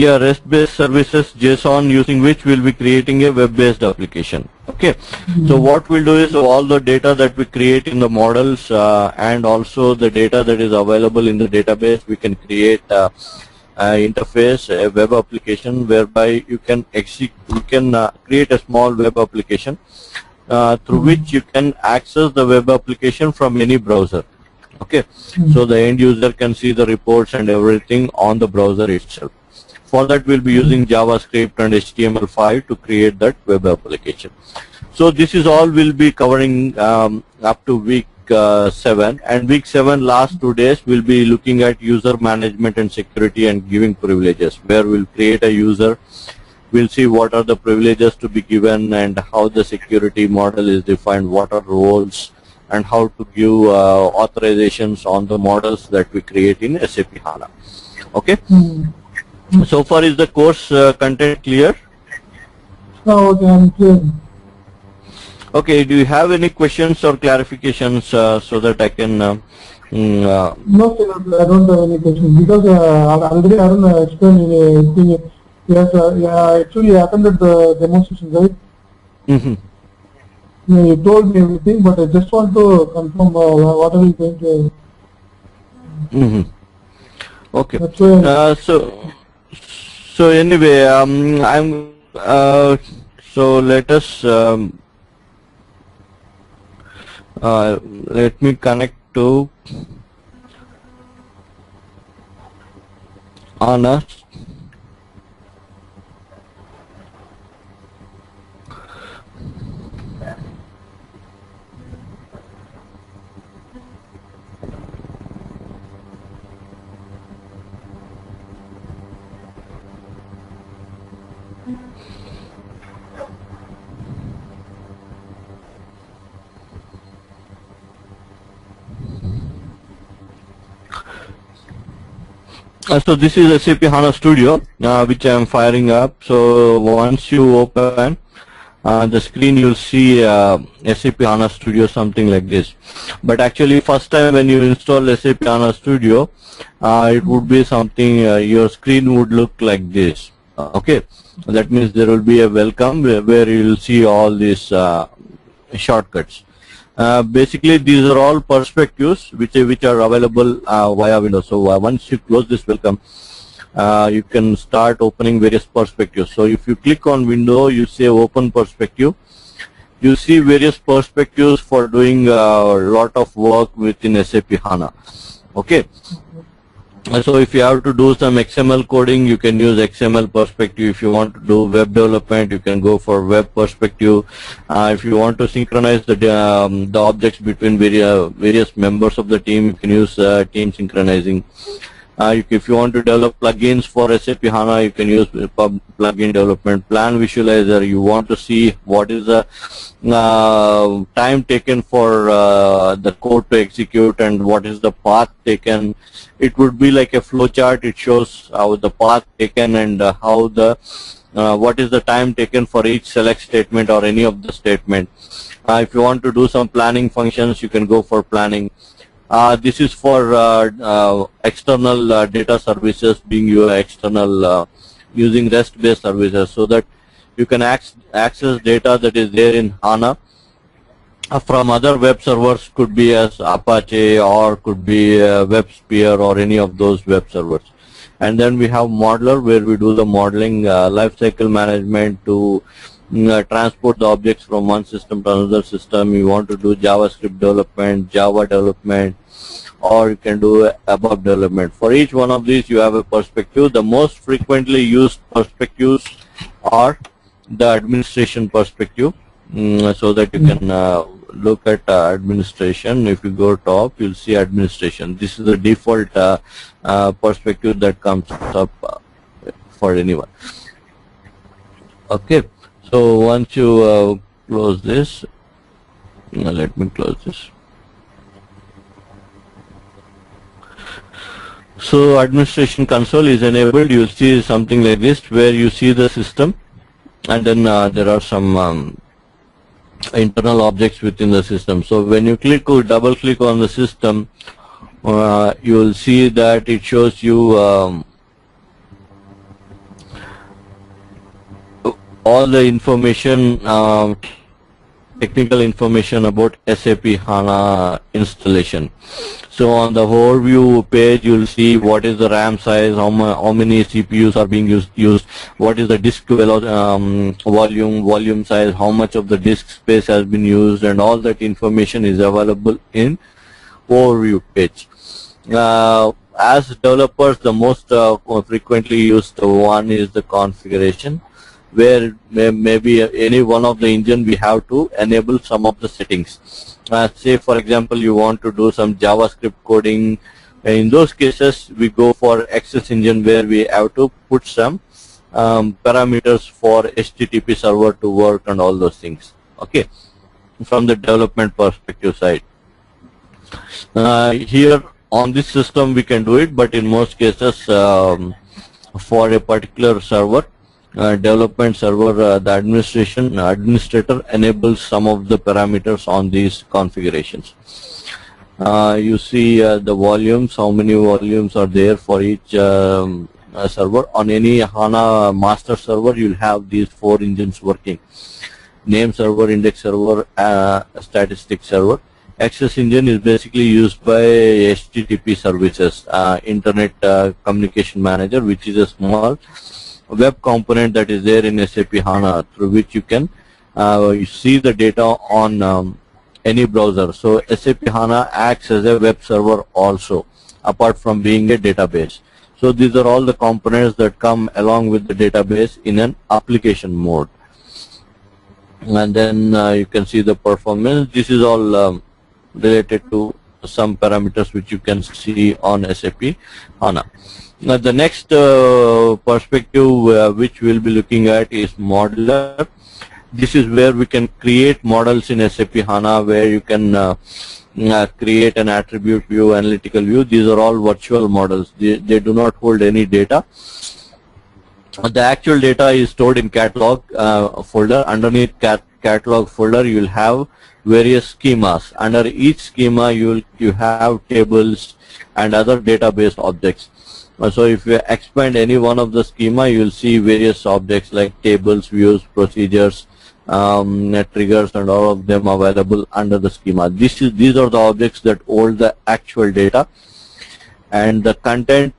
a REST-based services JSON using which we'll be creating a web-based application. Okay, so what we'll do is all the data that we create in the models and also the data that is available in the database, we can create interface, a web application whereby you can create a small web application through which you can access the web application from any browser. Okay, so the end user can see the reports and everything on the browser itself. For that, we'll be using JavaScript and HTML5 to create that web application. So this is all we'll be covering up to week 7, and week 7 last 2 days we'll be looking at user management and security and giving privileges, where we'll create a user, we'll see what are the privileges to be given and how the security model is defined, what are roles, and how to give authorizations on the models that we create in SAP HANA. Okay. So far, is the course content clear? Oh, okay, I'm clear. Okay, do you have any questions or clarifications so that I can No, sir, I don't have any questions because already Arun explained anything. Yes, actually attended the demonstration, right? Yeah, you told me everything, but I just want to confirm what are you going to. Okay. That's why So anyway, so let us let me connect to Anna. So this is SAP HANA Studio, which I am firing up. So once you open the screen, you'll see SAP HANA Studio, something like this. But actually, first time when you install SAP HANA Studio, it would be something, your screen would look like this. Okay, that means there will be a welcome where you will see all these shortcuts. Basically, these are all perspectives which are available via Windows. So once you close this welcome, you can start opening various perspectives. So if you click on window, you say open perspective. You see various perspectives for doing a lot of work within SAP HANA. Okay. So if you have to do some XML coding, you can use XML perspective. If you want to do web development, you can go for web perspective. If you want to synchronize the objects between various members of the team, you can use team synchronizing. If you want to develop plugins for SAP HANA, you can use plugin development. Plan visualizer, you want to see what is the time taken for the code to execute and what is the path taken. It would be like a flow chart. It shows how the path taken and how the what is the time taken for each select statement or any of the statement. If you want to do some planning functions, you can go for planning. This is for external data services being your external using REST-based services, so that you can access data that is there in HANA from other web servers, could be as Apache or could be WebSphere or any of those web servers. And then we have modeler, where we do the modeling, lifecycle management to transport the objects from one system to another system. You want to do JavaScript development, Java development, or you can do ABAP development. For each one of these, you have a perspective. The most frequently used perspectives are the administration perspective, so that you can look at administration. If you go top, you'll see administration. This is the default perspective that comes up for anyone. Okay. So once you close this, let me close this. So administration console is enabled. You'll see something like this, where you see the system, and then there are some internal objects within the system. So when you click or double click on the system, you will see that it shows you all the information, technical information about SAP HANA installation. So on the overview page, you'll see what is the RAM size, how many CPUs are being used, what is the disk volume size, how much of the disk space has been used, and all that information is available in overview page. As developers, the most frequently used one is the configuration, where maybe any one of the engine we have to enable some of the settings. Say for example you want to do some JavaScript coding. In those cases we go for Access Engine, where we have to put some parameters for HTTP server to work and all those things. Okay, from the development perspective side. Here on this system we can do it, but in most cases for a particular server, development server, the administrator enables some of the parameters on these configurations. You see the volumes, how many volumes are there for each server. On any HANA master server, you'll have these 4 engines working: name server, index server, statistics server. Access Engine is basically used by HTTP services, Internet Communication Manager, which is a small web component that is there in SAP HANA, through which you can you see the data on any browser. So SAP HANA acts as a web server also, apart from being a database. So these are all the components that come along with the database in an application mode. And then you can see the performance. This is all related to some parameters which you can see on SAP HANA. Now the next perspective which we'll be looking at is modular. This is where we can create models in SAP HANA, where you can create an attribute view, analytical view. These are all virtual models. They do not hold any data. The actual data is stored in catalog folder. Underneath catalog folder, you will have various schemas. Under each schema, you have tables and other database objects. So if you expand any one of the schema, you will see various objects like tables, views, procedures, triggers, and all of them available under the schema. These are the objects that hold the actual data, and the content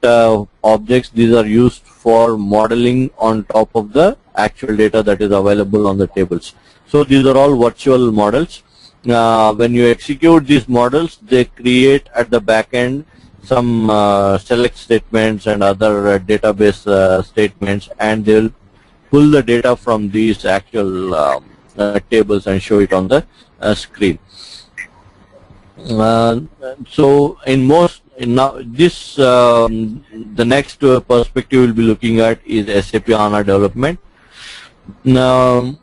objects, these are used for modeling on top of the actual data that is available on the tables. So these are all virtual models. When you execute these models, they create at the back end some select statements and other database statements, and they'll pull the data from these actual tables and show it on the screen. So the next perspective we'll be looking at is SAP HANA development. Now,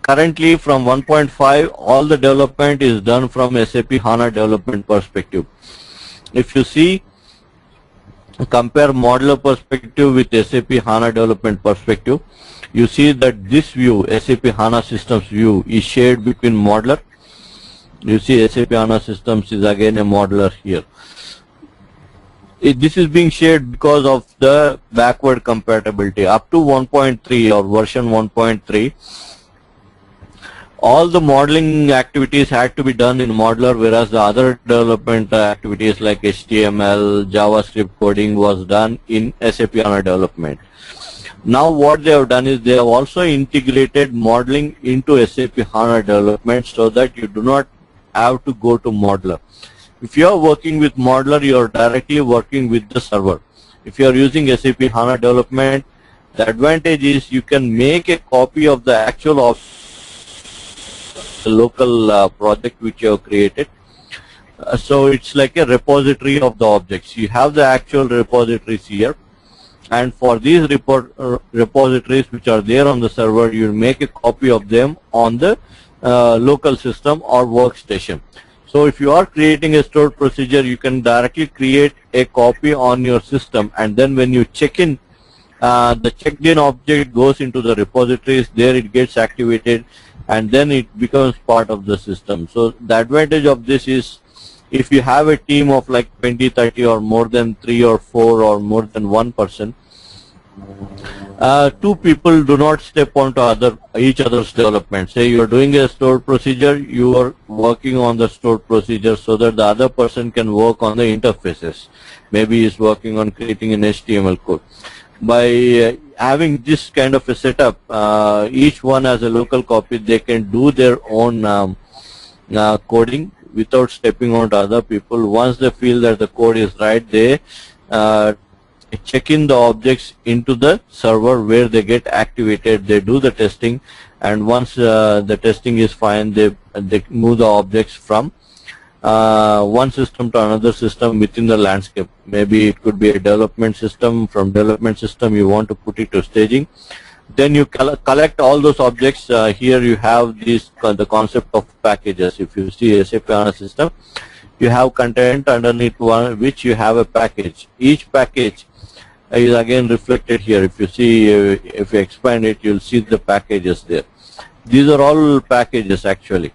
currently from 1.5, all the development is done from SAP HANA development perspective. If you see, compare modular perspective with SAP HANA development perspective, you see that this view, SAP HANA systems view, is shared between modular. You see SAP HANA systems is again a modular here. This is being shared because of the backward compatibility. Up to 1.3 or version 1.3, all the modeling activities had to be done in modular, whereas the other development activities like HTML, JavaScript coding was done in SAP HANA development. Now what they have done is they have also integrated modeling into SAP HANA development, so that you do not have to go to modular. If you are working with modular, you are directly working with the server. If you are using SAP HANA development, the advantage is you can make a copy of the actual local project which you have created. So it's like a repository of the objects. You have the actual repositories here, and for these repositories which are there on the server, you make a copy of them on the local system or workstation. So if you are creating a stored procedure, you can directly create a copy on your system, and then when you check in, the checked in object goes into the repositories. There it gets activated, and then it becomes part of the system. So the advantage of this is, if you have a team of like 20, 30 or more than 3 or 4 or more than 1 person, Two people do not step onto each other's development. Say you are doing a stored procedure, you are working on the stored procedure so that the other person can work on the interfaces. Maybe he is working on creating an HTML code. By having this kind of a setup, each one has a local copy. They can do their own coding without stepping on to other people. Once they feel that the code is right, they check in the objects into the server where they get activated. They do the testing, and once the testing is fine, they move the objects from one system to another system within the landscape. Maybe it could be a development system. From development system you want to put it to staging. Then you collect all those objects. Here you have the concept of packages. If you see SAP HANA system, you have content underneath one which you have a package. Each package is again reflected here. If you see, if you expand it, you'll see the packages there. These are all packages actually.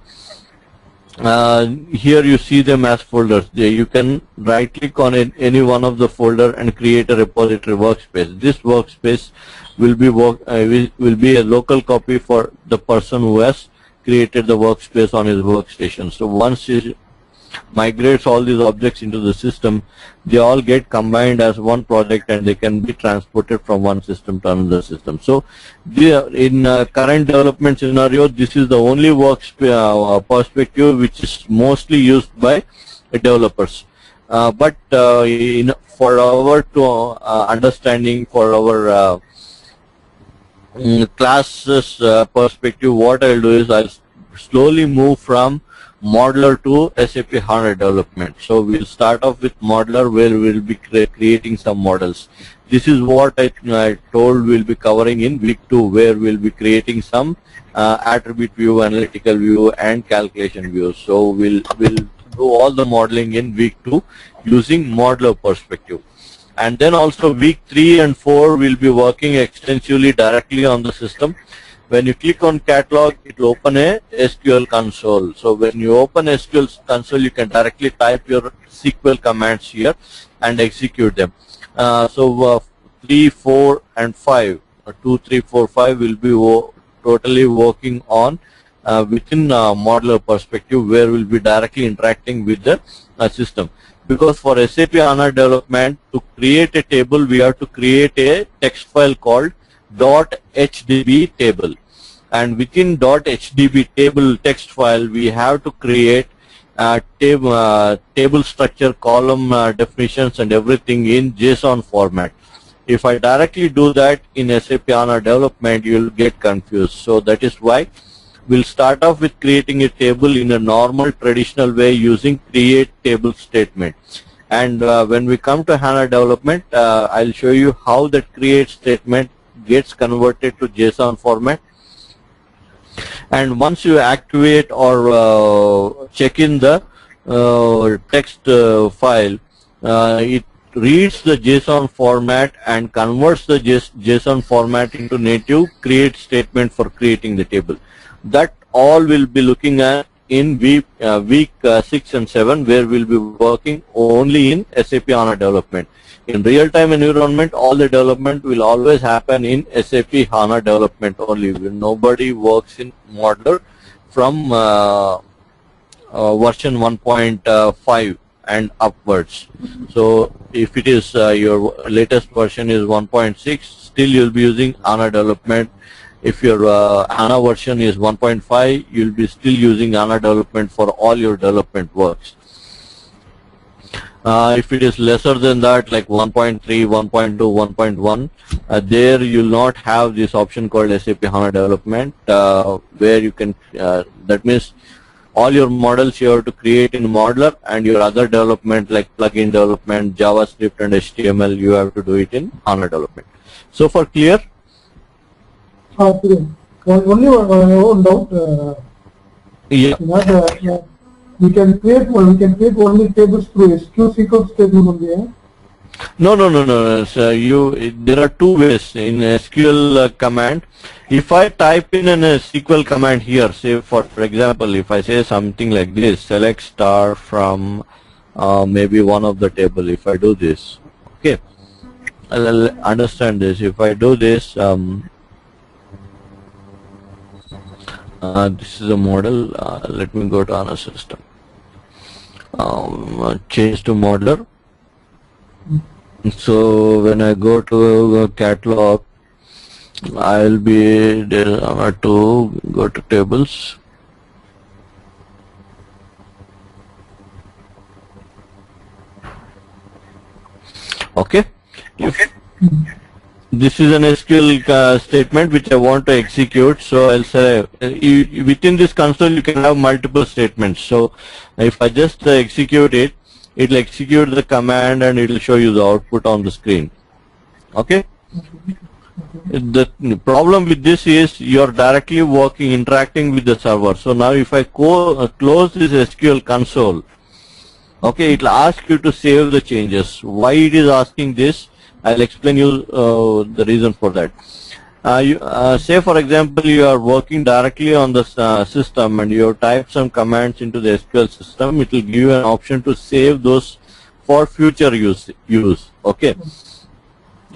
Here you see them as folders. You can right click on any one of the folder and create a repository workspace. This workspace will be a local copy for the person who has created the workspace on his workstation. So once he migrates all these objects into the system, they all get combined as one project and they can be transported from one system to another system. So in current development scenario, this is the only perspective which is mostly used by developers. But for our understanding, for our classes perspective, what I'll do is I'll slowly move from modular to SAP HANA development. So we'll start off with modular, where we'll be creating some models. This is what I told we'll be covering in week 2, where we'll be creating some attribute view, analytical view, and calculation views. So we'll do all the modeling in week 2 using modular perspective. And then also week 3 and 4 we'll be working extensively directly on the system. When you click on catalog, it will open a SQL console. So when you open SQL console, you can directly type your SQL commands here and execute them. 3, 4, and 5, 2, 3, 4, 5 will be totally working on within modular perspective, where we'll be directly interacting with the system. Because for SAP HANA development, to create a table, we have to create a text file called .hdb table, and within .hdb table text file we have to create table structure, column definitions, and everything in JSON format. If I directly do that in SAP HANA development, you'll get confused. So that is why we'll start off with creating a table in a normal traditional way using create table statement. And when we come to HANA development, I'll show you how that create statement gets converted to JSON format. And once you activate or check in the text file, it reads the JSON format and converts the JSON format into native create statement for creating the table. That all we'll be looking at in week 6 and 7, where we'll be working only in SAP HANA development. In real-time environment, all the development will always happen in SAP HANA development only. Nobody works in modular from version 1.5 and upwards. So if it is your latest version is 1.6, still you'll be using HANA development. If your HANA version is 1.5, you'll be still using HANA development for all your development works. If it is lesser than that, like 1.3, 1.2, 1.1, there you'll not have this option called SAP HANA development, where you can, that means all your models you have to create in modular, and your other development like plugin development, JavaScript and HTML, you have to do it in HANA development. So far clear? Only one doubt. Yeah. We can create only tables through SQL table only. No. So there are two ways in SQL command. If I type in a SQL command here, say for example, if I say something like this, select star from maybe one of the table. If I do this, okay, I'll understand this. If I do this, this is a model. Let me go to HANA system. Change to modeler. So when I go to catalog, I'll be there to go to tables. Okay. If this is an SQL statement which I want to execute, so I'll say within this console you can have multiple statements. So if I just execute it, it will execute the command and it will show you the output on the screen. Okay. The problem with this is you're directly interacting with the server. So now if I close this SQL console, okay, it will ask you to save the changes. Why it is asking this? I'll explain you the reason for that. Say for example you are working directly on the system and you have typed some commands into the SQL system. It will give you an option to save those for future use. Okay.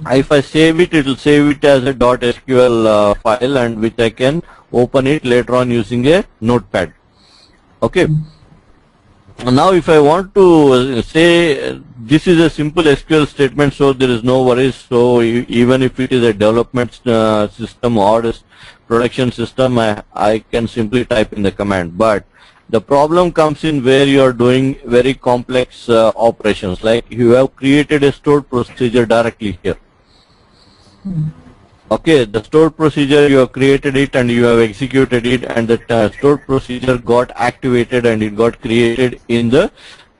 If I save it, it will save it as a .sql file, and which I can open it later on using a notepad. Okay. Now if I want to say this is a simple SQL statement, so there is no worries. So even if it is a development system or a production system, I can simply type in the command. But the problem comes in where you are doing very complex operations, like you have created a stored procedure directly here. Okay, the stored procedure, you have created it and you have executed it, and the stored procedure got activated and it got created in the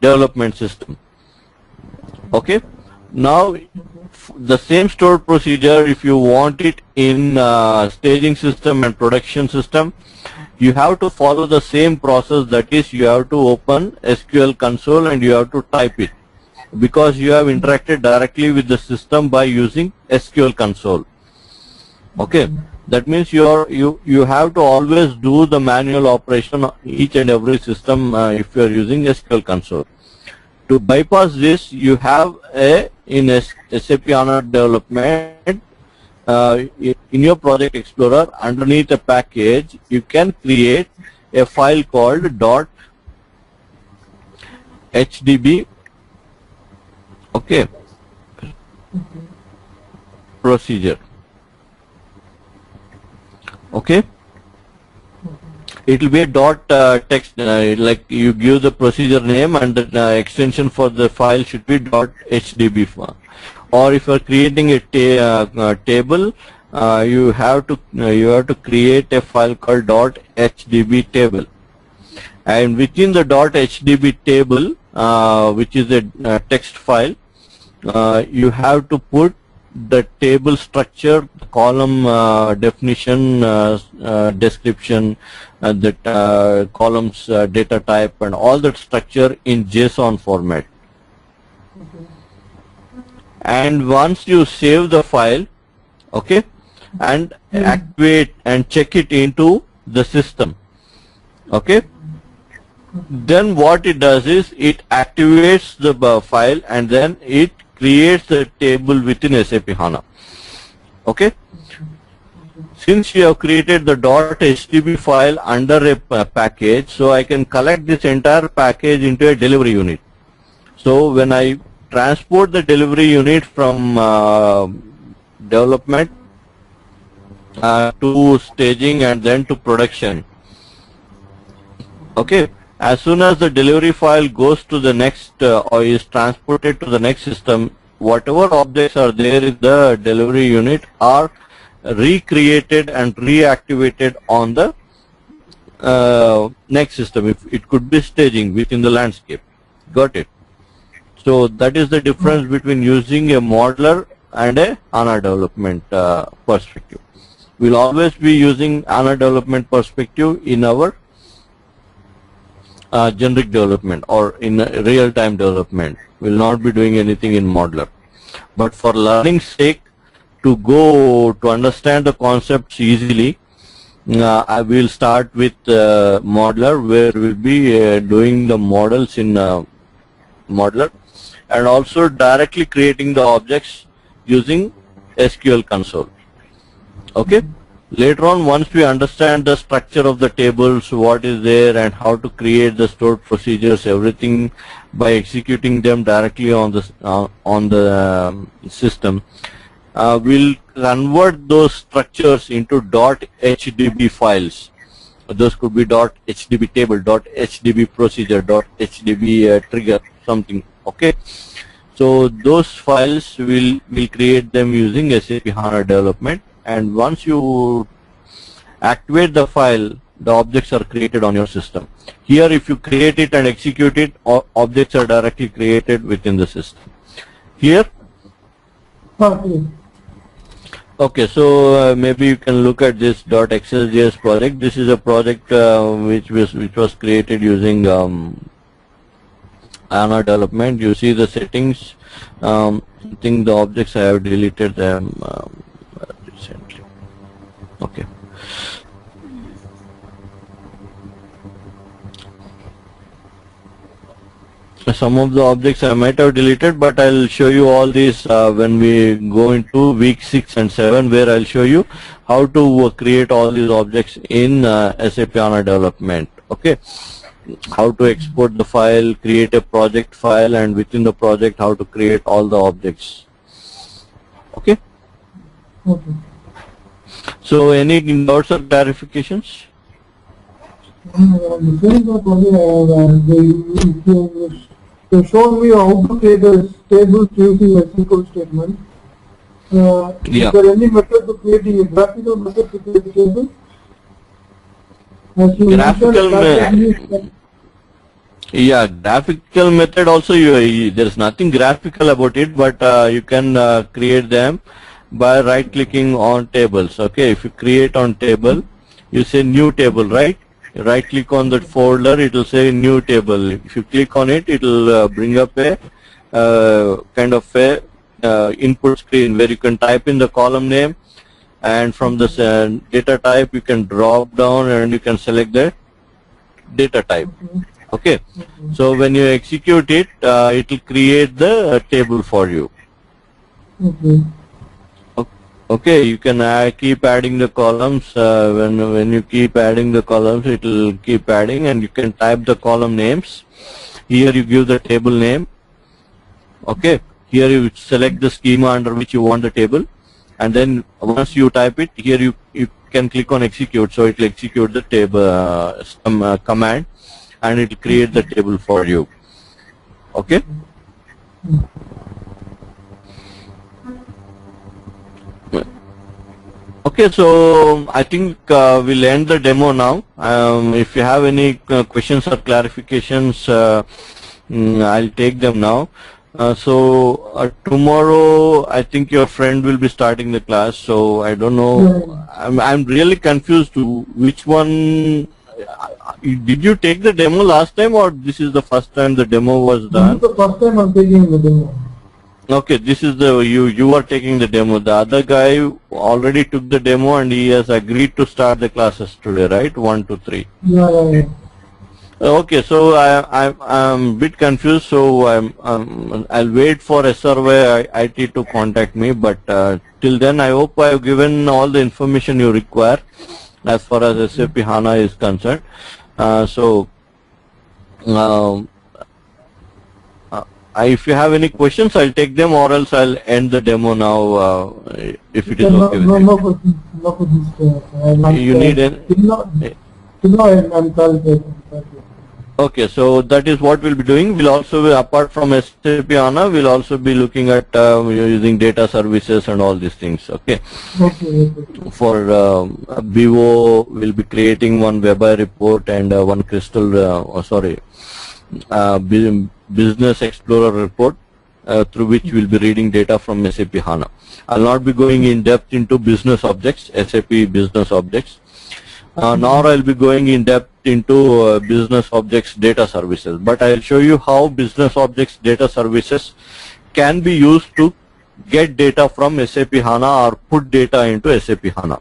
development system. Okay, now the same stored procedure, if you want it in staging system and production system, you have to follow the same process. That is, you have to open SQL console and you have to type it, because you have interacted directly with the system by using SQL console. Okay, that means you have to always do the manual operation on each and every system if you are using SQL console. To bypass this, you have in SAP HANA development, in your Project Explorer, underneath a package, you can create a file called .hdb. Okay, procedure. Okay, it will be a text, like you give the procedure name and the extension for the file should be .hdb file. Or if you are creating a table, you have to create a file called .hdb table, and within the .hdb table, which is a text file, you have to put the table structure, column definition, description, the columns data type, and all that structure in JSON format. And once you save the file, okay, and activate and check it into the system, okay, then what it does is it activates the file and then it creates a table within SAP HANA. Okay. Since you have created the .hdb file under a package, so I can collect this entire package into a delivery unit. So when I transport the delivery unit from development to staging and then to production, okay, as soon as the delivery file goes to the next or is transported to the next system, whatever objects are there in the delivery unit are recreated and reactivated on the next system. If it could be staging within the landscape. Got it? So that is the difference between using a modeler and a HANA development perspective. We'll always be using HANA development perspective in our generic development or in real-time development. We'll not be doing anything in modeler. But for learning's sake, to understand the concepts easily, I will start with modeler, where we'll be doing the models in modeler and also directly creating the objects using SQL console. Okay. Later on, once we understand the structure of the tables, what is there and how to create the stored procedures, everything by executing them directly on the system, we'll convert those structures into .hdb files. Those could be .hdb table, .hdb procedure, .hdb trigger, something. Okay. So those files we'll create them using SAP HANA development. And once you activate the file, the objects are created on your system. Here, if you create it and execute it, objects are directly created within the system. Here? Okay. Okay, so maybe you can look at this .xls.js project. This is a project which was created using HANA development. You see the settings. I think the objects I have deleted them recently. Okay. Some of the objects I might have deleted, but I'll show you all these when we go into week 6 and 7, where I'll show you how to create all these objects in SAP HANA development. Okay. How to export the file, create a project file, and within the project how to create all the objects. Okay. Okay. So any doubts or clarifications? They showed me how to create a table using a SQL statement. Yeah. Is there any method to creating a graphical method to create a table? As you mentioned, Yeah, graphical method also, there is nothing graphical about it, but you can create them by right clicking on tables. Okay, if you create on table, you say new table, right? Right click on that folder, it will say new table. If you click on it, it will bring up a kind of a input screen where you can type in the column name, and from the data type you can drop down and you can select the data type. Okay, so when you execute it, it will create the table for you. Okay, you can keep adding the columns. When you keep adding the columns, it will keep adding, and you can type the column names. Here you give the table name. Okay, here you select the schema under which you want the table, and then once you type it, here you can click on execute. So it will execute the table command, and it will create the table for you. Okay. Okay, so I think we'll end the demo now. If you have any questions or clarifications, I'll take them now. Tomorrow, I think your friend will be starting the class. So I don't know. I'm really confused to which one. Did you take the demo last time, or this is the first time the demo was done? This is the first time I'm taking the demo. Okay, this is the you are taking the demo. The other guy already took the demo and he has agreed to start the classes today, right? 1, 2, 3. Yeah. Okay, so I'm a bit confused. So I'll wait for SRY IT to contact me. But till then, I hope I've given all the information you require as far as SAP HANA is concerned. If you have any questions, I'll take them, or else I'll end the demo now, if it is okay with you. No questions. You need any? I'm qualified. Okay, so that is what we'll be doing. We'll also, apart from SAP HANA, we'll also be looking at using data services and all these things. Okay. For BO, we'll be creating one WebI report and one Crystal, Business Explorer report through which we'll be reading data from SAP HANA. I'll not be going in depth into business objects, SAP business objects, nor I'll be going in depth into business objects data services. But I'll show you how business objects data services can be used to get data from SAP HANA or put data into SAP HANA.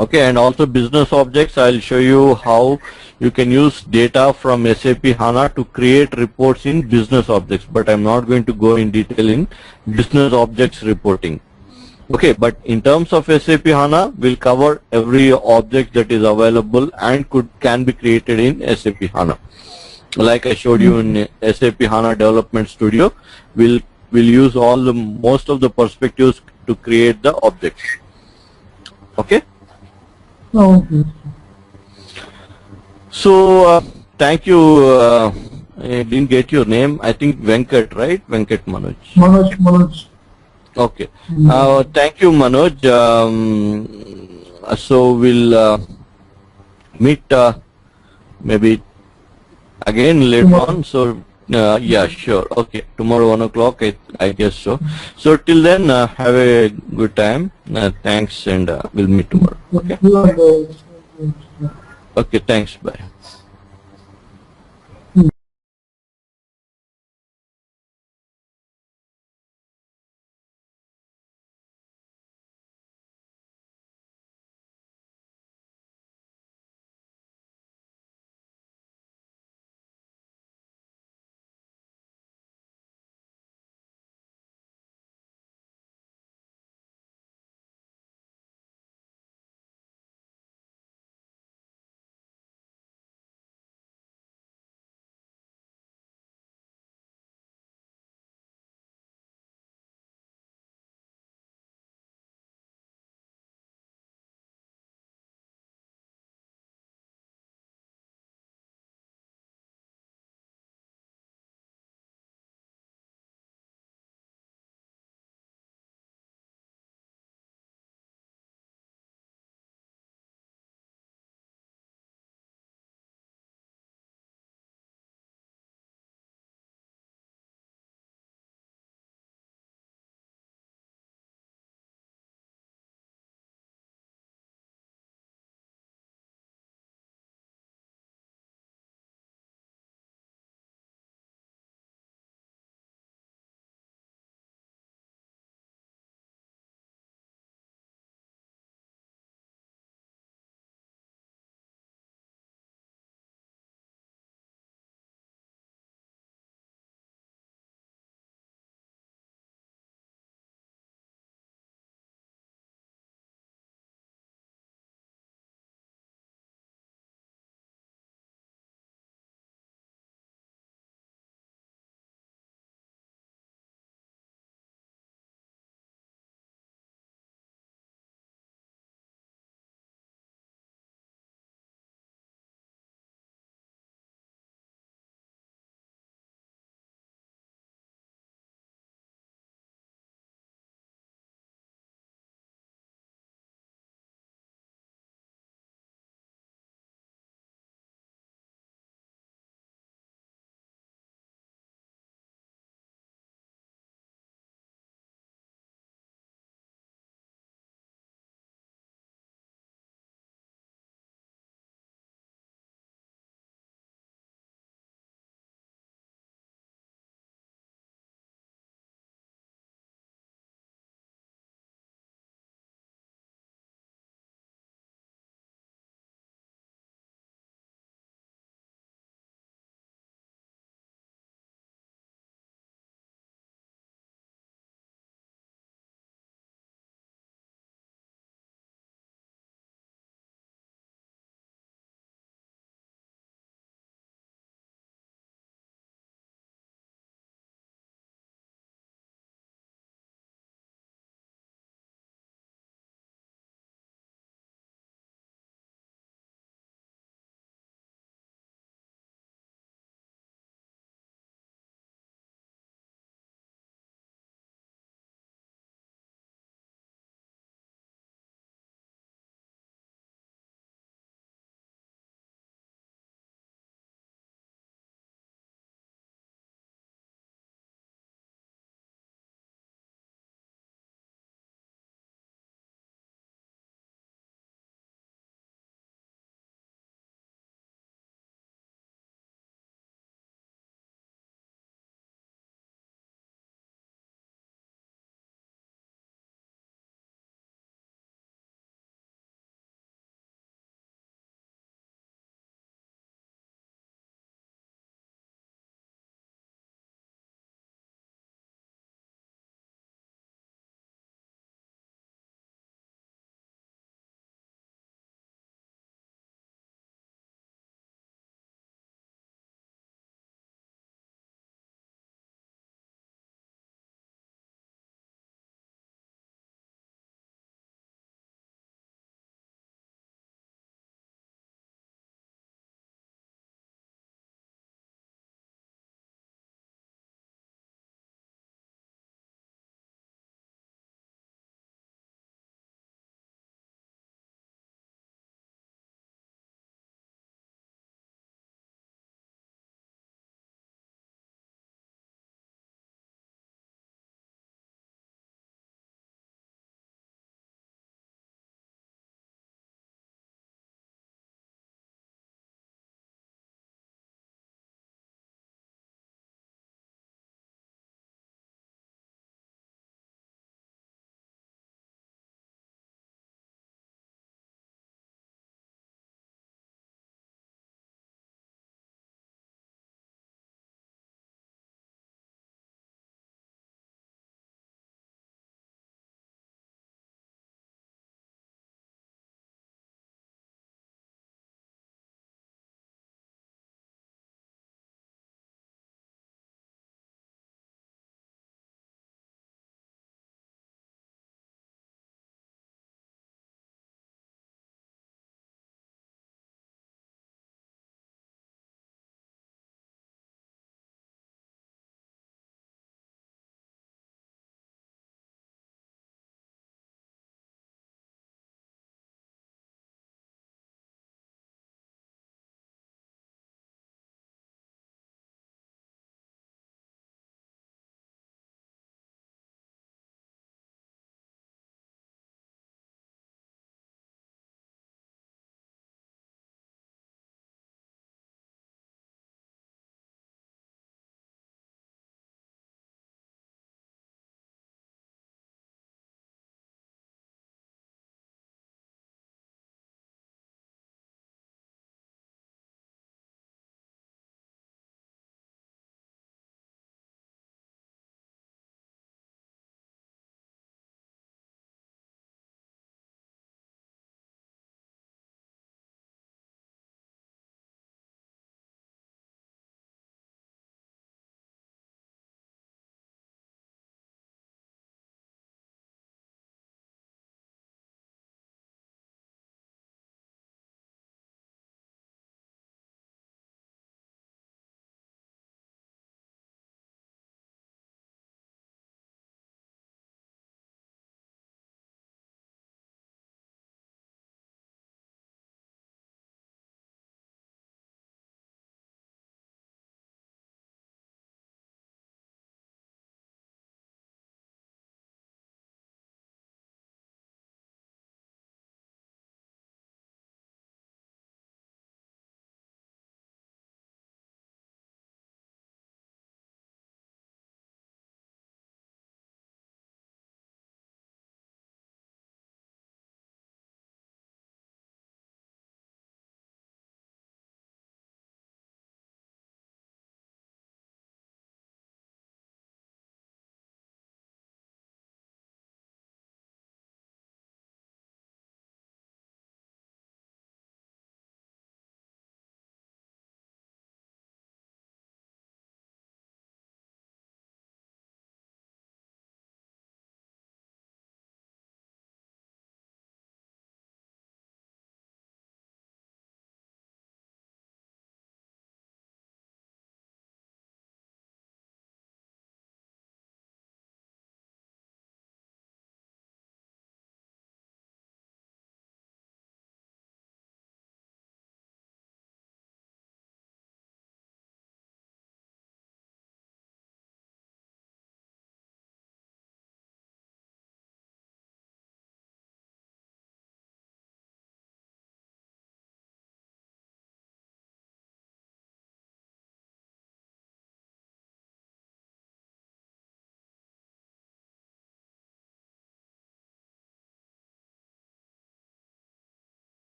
Okay, and also business objects. I'll show you how you can use data from SAP HANA to create reports in business objects, but I'm not going to go in detail in business objects reporting. Okay, but in terms of SAP HANA, we'll cover every object that is available and can be created in SAP HANA. Like I showed you in SAP HANA Development Studio, we'll use most of the perspectives to create the objects. Okay. Okay. So thank you. I didn't get your name. I think Venkat, right? Venkat Manoj. Manoj. Okay. Thank you, Manoj. So we'll meet maybe again later on. So yeah, sure. Okay, tomorrow 1 o'clock. I guess so. So till then, have a good time. Thanks, and we'll meet tomorrow. Okay. Okay. Thanks. Bye.